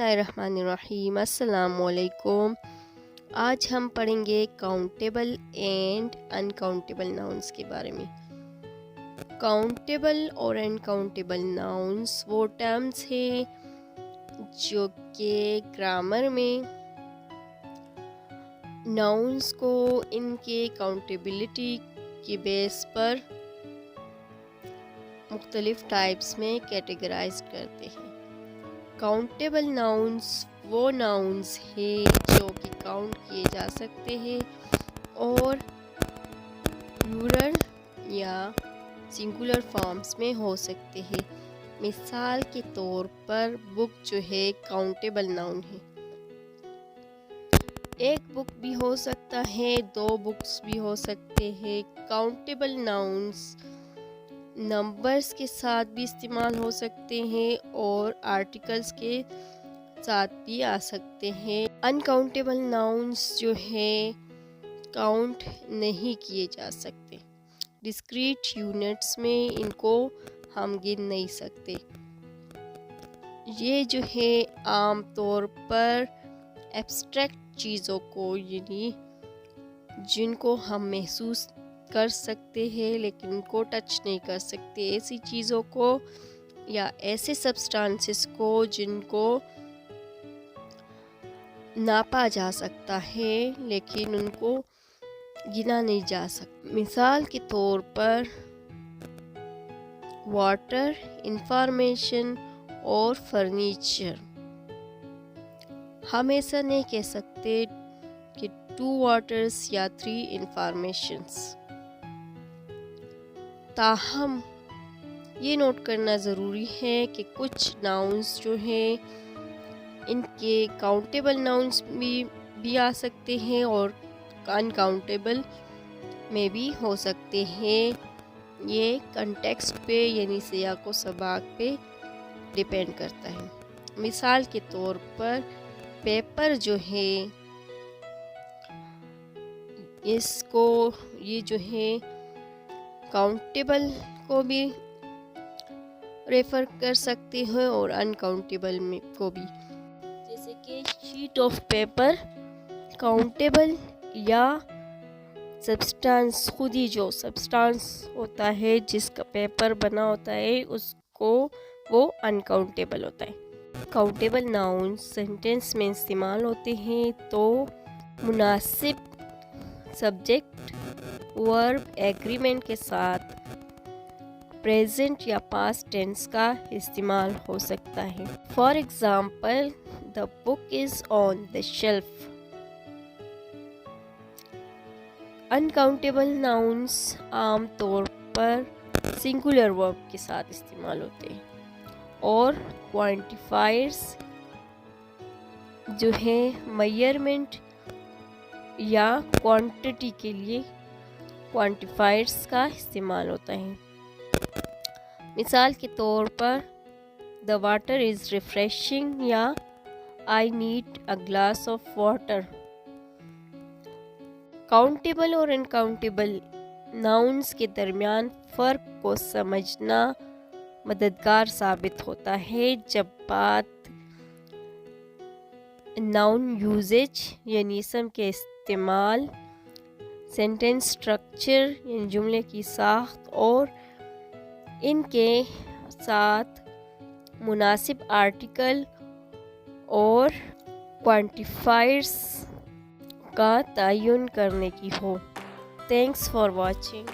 اللہ الرحمن الرحیم۔ السلام علیکم۔ آج ہم پڑھیں گے کاؤنٹیبل اینڈ انکاؤنٹیبل ناؤنس کے بارے میں۔ کاؤنٹیبل اور انکاؤنٹیبل ناؤنس وہ ٹرمز ہیں جو کہ گرامر میں ناؤنس کو ان کے کاؤنٹیبلٹی کی بیس پر مختلف ٹائپس میں کیٹیگرائز کرتے ہیں۔ کاؤنٹیبل ناؤنس وہ ناؤنس ہیں جو کہ کاؤنٹ کیے جا سکتے ہیں اور پلورل یا سنگولر فارمز میں ہو سکتے ہیں۔ مثال کے طور پر بک جو ہے کاؤنٹیبل ناؤن ہے۔ ایک بک بھی ہو سکتا ہے، دو بکس بھی ہو سکتے ہیں۔ کاؤنٹیبل ناؤنس نمبرز کے ساتھ بھی استعمال ہو سکتے ہیں اور آرٹیکلز کے ساتھ بھی آ سکتے ہیں۔ انکاؤنٹیبل ناؤنس جو ہے کاؤنٹ نہیں کیے جا سکتے۔ ڈسکریٹ یونٹس میں ان کو ہم گن نہیں سکتے۔ یہ جو ہے عام طور پر ایبسٹریکٹ چیزوں کو یعنی جن کو ہم محسوس کر سکتے ہیں لیکن ان کو ٹچ نہیں کر سکتے، ایسی چیزوں کو یا ایسے سبسٹانسز کو جن کو ناپا جا سکتا ہے لیکن ان کو گنا نہیں جا سکتا۔ مثال کے طور پر واٹر، انفارمیشن اور فرنیچر۔ ہم ایسا نہیں کہہ سکتے کہ 2 واٹرز یا 3 انفارمیشنز۔ تاہم یہ نوٹ کرنا ضروری ہے کہ کچھ ناؤنس جو ہیں ان کے کاؤنٹیبل ناؤنس بھی آ سکتے ہیں اور انکاؤنٹیبل میں بھی ہو سکتے ہیں۔ یہ کنٹیکسٹ پہ یعنی سیاق و سباق پہ ڈیپینڈ کرتا ہے۔ مثال کے طور پر پیپر جو ہے اس کو یہ جو ہے کاؤنٹیبل کو بھی ریفر کر سکتے ہیں اور انکاؤنٹیبل میں کو بھی، جیسے کہ شیٹ آف پیپر کاؤنٹیبل یا سبسٹانس، خود ہی جو سبسٹانس ہوتا ہے جس کا پیپر بنا ہوتا ہے اس کو وہ انکاؤنٹیبل ہوتا ہے۔ کاؤنٹیبل ناؤن سینٹینس میں استعمال ہوتے ہیں تو مناسب سبجیکٹ ورب ایگریمنٹ کے ساتھ پریزنٹ یا پاسٹ ٹینس کا استعمال ہو سکتا ہے۔ For example the book is on the shelf۔ Uncountable nouns عام طور پر سنگولر ورب کے ساتھ استعمال ہوتے ہیں اور کوانٹیفائرز جو ہیں میئرمنٹ یا کوانٹٹی کے لیے کوانٹیفائرز کا استعمال ہوتا ہے۔ مثال کے طور پر the water is refreshing یا I need a glass of water۔ Countable اور انکاؤنٹیبل ناؤنس کے درمیان فرق کو سمجھنا مددگار ثابت ہوتا ہے جب بات ناؤن یوزیج یعنی اسم کے استعمال، سینٹینس سٹرکچر یعنی جملے کی ساخت اور ان کے ساتھ مناسب آرٹیکل اور کوانٹیفائرز کا تعین کرنے کی ہو۔ Thanks for watching.